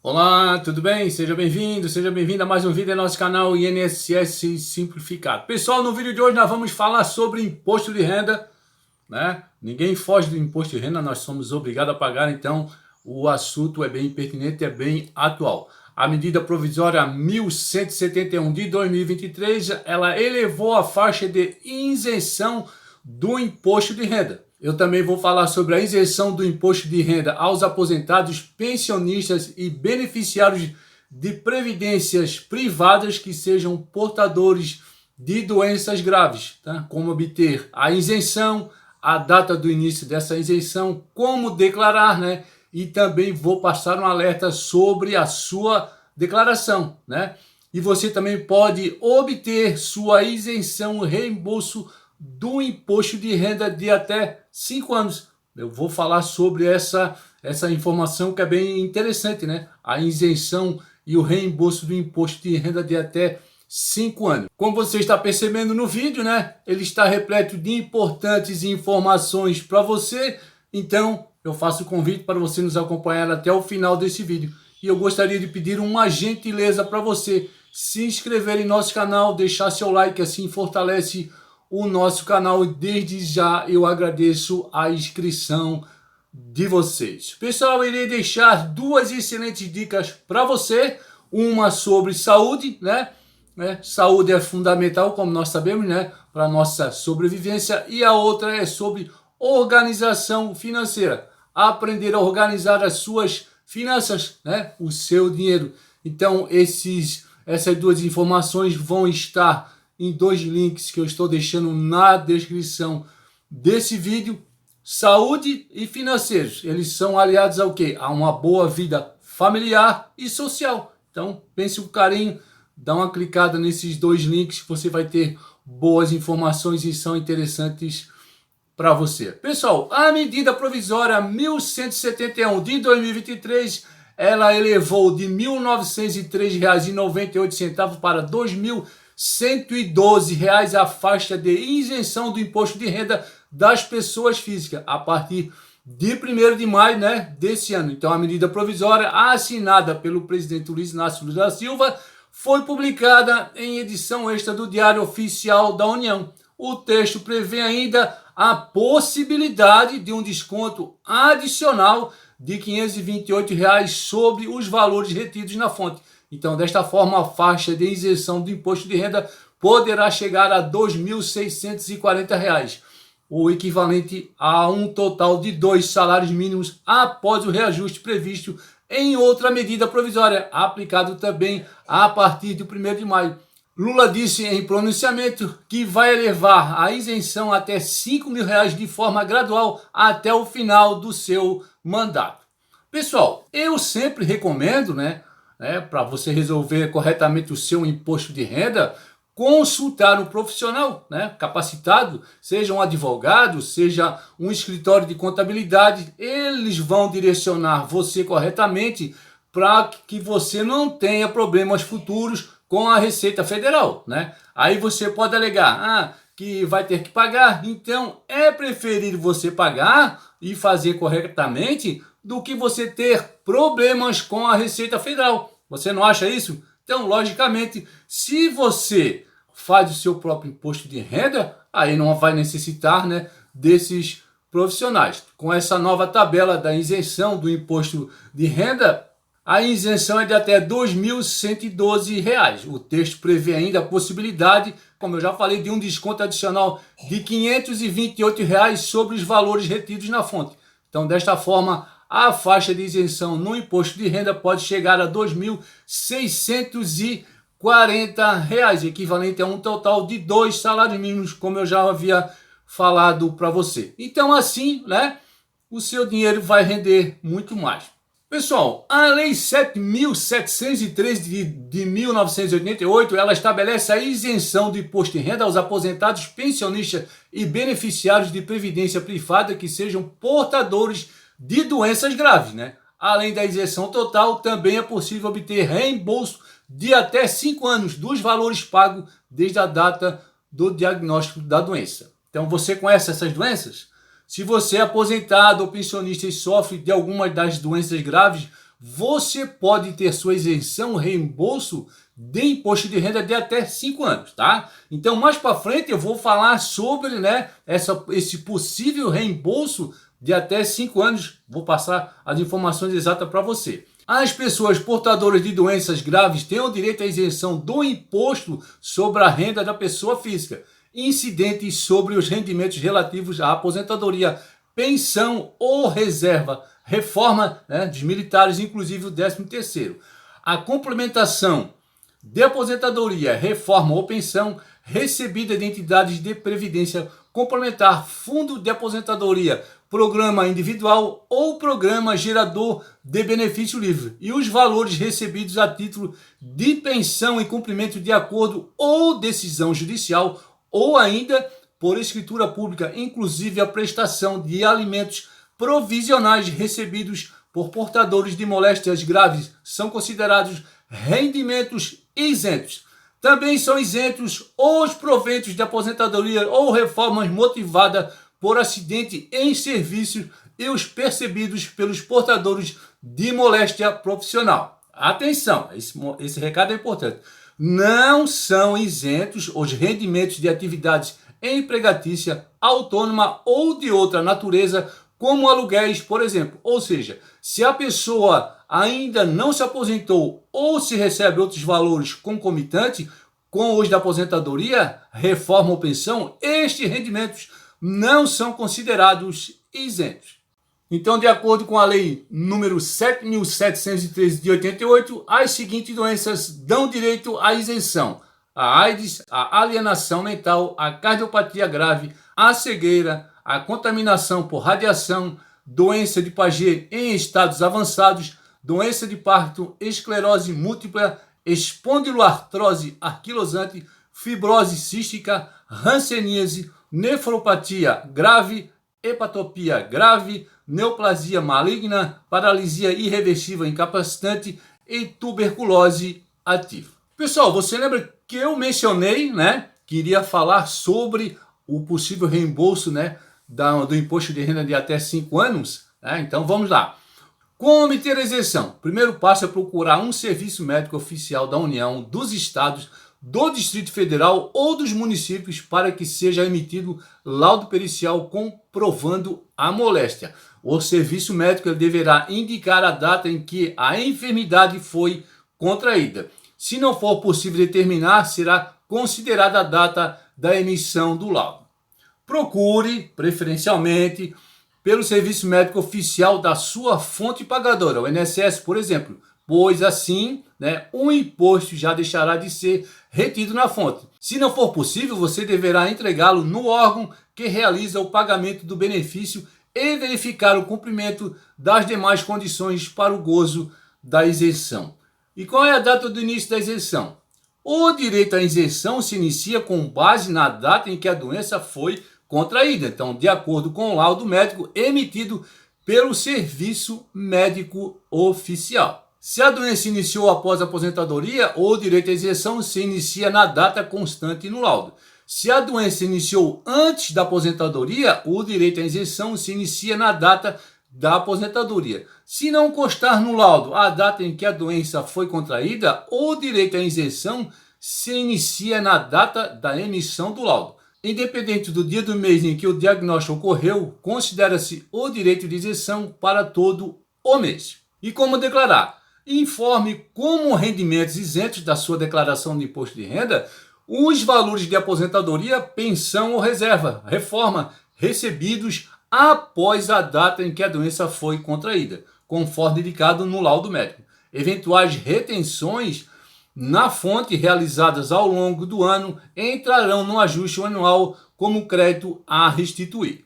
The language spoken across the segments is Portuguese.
Olá, tudo bem? Seja bem-vindo a mais um vídeo do nosso canal INSS Simplificado. Pessoal, no vídeo de hoje nós vamos falar sobre imposto de renda, né? Ninguém foge do imposto de renda, nós somos obrigados a pagar, então o assunto é bem pertinente, é bem atual. A medida provisória 1171 de 2023, ela elevou a faixa de isenção do imposto de renda. Eu também vou falar sobre a isenção do imposto de renda aos aposentados, pensionistas e beneficiários de previdências privadas que sejam portadores de doenças graves, tá? Como obter a isenção, a data do início dessa isenção, como declarar, né? E também vou passar um alerta sobre a sua declaração, né? E você também pode obter sua isenção, reembolso do imposto de renda de até 5 anos. Eu vou falar sobre essa informação que é bem interessante, né? A isenção e o reembolso do imposto de renda de até 5 anos. Como você está percebendo no vídeo, né? Ele está repleto de importantes informações para você. Então, eu faço o convite para você nos acompanhar até o final desse vídeo. E eu gostaria de pedir uma gentileza para você se inscrever em nosso canal, deixar seu like, assim fortalece o nosso canal, e desde já eu agradeço a inscrição de vocês. Pessoal, eu irei deixar duas excelentes dicas para você, uma sobre saúde, né? Saúde é fundamental, como nós sabemos, né? Para a nossa sobrevivência, e a outra é sobre organização financeira, aprender a organizar as suas finanças, né? O seu dinheiro. Então, essas duas informações vão estar em dois links que eu estou deixando na descrição desse vídeo. Saúde e financeiros, eles são aliados ao quê? A uma boa vida familiar e social. Então, pense com carinho, dá uma clicada nesses dois links que você vai ter boas informações e são interessantes para você. Pessoal, a medida provisória 1171 de 2023, ela elevou de R$ 1.903,98 para R$ 2.112 a faixa de isenção do imposto de renda das pessoas físicas a partir de 1º de maio, né, desse ano. Então, a medida provisória assinada pelo presidente Luiz Inácio Lula da Silva foi publicada em edição extra do Diário Oficial da União. O texto prevê ainda a possibilidade de um desconto adicional de R$ 528 sobre os valores retidos na fonte. Então, desta forma, a faixa de isenção do imposto de renda poderá chegar a R$ 2.640, o equivalente a um total de 2 salários mínimos após o reajuste previsto em outra medida provisória, aplicado também a partir de 1º de maio. Lula disse em pronunciamento que vai elevar a isenção até R$ 5.000 de forma gradual até o final do seu mandato. Pessoal, eu sempre recomendo, né, para você resolver corretamente o seu imposto de renda, consultar um profissional, né, capacitado, seja um advogado, seja um escritório de contabilidade. Eles vão direcionar você corretamente para que você não tenha problemas futuros com a Receita Federal, né? Aí você pode alegar que vai ter que pagar, então é preferível você pagar e fazer corretamente do que você ter problemas com a Receita Federal. Você não acha isso? Então, logicamente, se você faz o seu próprio imposto de renda, aí não vai necessitar, né, desses profissionais. Com essa nova tabela da isenção do imposto de renda, a isenção é de até R$ 2.112. O texto prevê ainda a possibilidade, como eu já falei, de um desconto adicional de R$ 528 sobre os valores retidos na fonte. Então, desta forma, a faixa de isenção no imposto de renda pode chegar a R$ 2.640, equivalente a um total de 2 salários mínimos, como eu já havia falado para você. Então, assim, né, o seu dinheiro vai render muito mais. Pessoal, a Lei 7.713 de 1988, ela estabelece a isenção do imposto de renda aos aposentados, pensionistas e beneficiários de previdência privada que sejam portadores de doenças graves, né? Além da isenção total, também é possível obter reembolso de até 5 anos dos valores pagos desde a data do diagnóstico da doença. Então, você conhece essas doenças? Se você é aposentado ou pensionista e sofre de alguma das doenças graves, você pode ter sua isenção, reembolso de imposto de renda de até 5 anos, tá? Então, mais para frente eu vou falar sobre, né, esse possível reembolso de até 5 anos. Vou passar as informações exatas para você. As pessoas portadoras de doenças graves têm o direito à isenção do imposto sobre a renda da pessoa física, incidentes sobre os rendimentos relativos à aposentadoria, pensão ou reserva, reforma, né, dos militares, inclusive o 13º. A complementação de aposentadoria, reforma ou pensão recebida de entidades de previdência complementar, fundo de aposentadoria, programa individual ou programa gerador de benefício livre, e os valores recebidos a título de pensão em cumprimento de acordo ou decisão judicial, ou ainda por escritura pública, inclusive a prestação de alimentos provisionais recebidos por portadores de moléstias graves, são considerados rendimentos isentos. Também são isentos os proventos de aposentadoria ou reformas motivadas por acidente em serviço e os percebidos pelos portadores de moléstia profissional. Atenção, esse recado é importante. Não são isentos os rendimentos de atividades empregatícia, autônoma ou de outra natureza, como aluguéis, por exemplo. Ou seja, se a pessoa ainda não se aposentou ou se recebe outros valores concomitantes com os da aposentadoria, reforma ou pensão, estes rendimentos não são considerados isentos. Então, de acordo com a lei número 7.713 de 88, as seguintes doenças dão direito à isenção: a AIDS, a alienação mental, a cardiopatia grave, a cegueira, a contaminação por radiação, doença de Paget em estados avançados, doença de Parkinson, esclerose múltipla, espondiloartrose anquilosante, fibrose cística, hanseníase, nefropatia grave, hepatopia grave, neoplasia maligna, paralisia irreversível incapacitante e tuberculose ativa. Pessoal, você lembra que eu mencionei, né, que iria falar sobre o possível reembolso, né, do imposto de renda de até 5 anos? Então vamos lá. Como obter a isenção? Primeiro passo é procurar um serviço médico oficial da União, dos estados, do Distrito Federal ou dos municípios para que seja emitido laudo pericial comprovando a moléstia. O serviço médico deverá indicar a data em que a enfermidade foi contraída. Se não for possível determinar, será considerada a data da emissão do laudo. Procure, preferencialmente, pelo serviço médico oficial da sua fonte pagadora, o INSS, por exemplo, pois assim, né, o imposto já deixará de ser retido na fonte. Se não for possível, você deverá entregá-lo no órgão que realiza o pagamento do benefício e verificar o cumprimento das demais condições para o gozo da isenção. E qual é a data do início da isenção? O direito à isenção se inicia com base na data em que a doença foi contraída, então, de acordo com o laudo médico emitido pelo Serviço Médico Oficial. Se a doença iniciou após a aposentadoria, o direito à isenção se inicia na data constante no laudo. Se a doença iniciou antes da aposentadoria, o direito à isenção se inicia na data da aposentadoria. Se não constar no laudo a data em que a doença foi contraída, o direito à isenção se inicia na data da emissão do laudo. Independente do dia do mês em que o diagnóstico ocorreu, considera-se o direito de isenção para todo o mês. E como declarar? Informe como rendimentos isentos da sua declaração de imposto de renda os valores de aposentadoria, pensão ou reserva, reforma, recebidos após a data em que a doença foi contraída, conforme indicado no laudo médico. Eventuais retenções na fonte realizadas ao longo do ano entrarão no ajuste anual como crédito a restituir.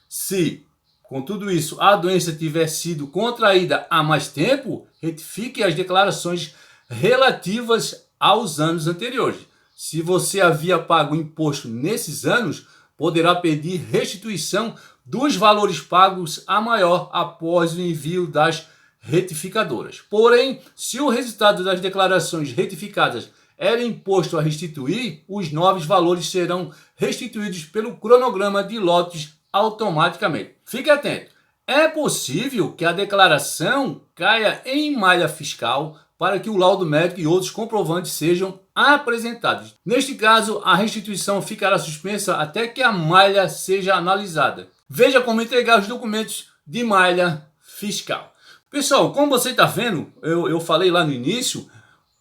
Se, com tudo isso, a doença tiver sido contraída há mais tempo, retifique as declarações relativas aos anos anteriores. Se você havia pago imposto nesses anos, poderá pedir restituição dos valores pagos a maior após o envio das retificadoras. Porém, se o resultado das declarações retificadas era imposto a restituir, os novos valores serão restituídos pelo cronograma de lotes automaticamente. Fique atento. É possível que a declaração caia em malha fiscal para que o laudo médico e outros comprovantes sejam apresentados. Neste caso, a restituição ficará suspensa até que a malha seja analisada. Veja como entregar os documentos de malha fiscal. Pessoal, como você está vendo, eu falei lá no início,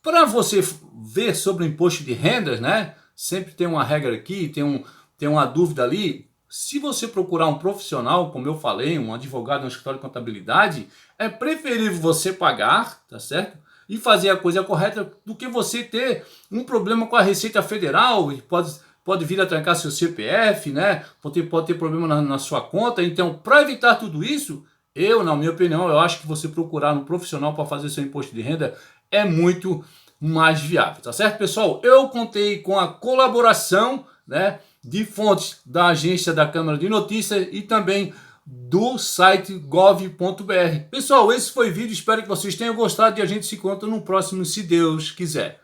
para você ver sobre o imposto de rendas, né? Sempre tem uma regra aqui, tem uma dúvida ali. Se você procurar um profissional, como eu falei, um advogado, um escritório de contabilidade, é preferível você pagar, tá certo? E fazer a coisa correta do que você ter um problema com a Receita Federal, e pode vir a trancar seu CPF, né? Pode ter problema na sua conta. Então, para evitar tudo isso, na minha opinião, eu acho que você procurar um profissional para fazer seu imposto de renda é muito mais viável, tá certo, pessoal? Eu contei com a colaboração, né, de fontes da agência da Câmara de Notícias e também do site gov.br. Pessoal, esse foi o vídeo, espero que vocês tenham gostado e a gente se encontra no próximo, se Deus quiser.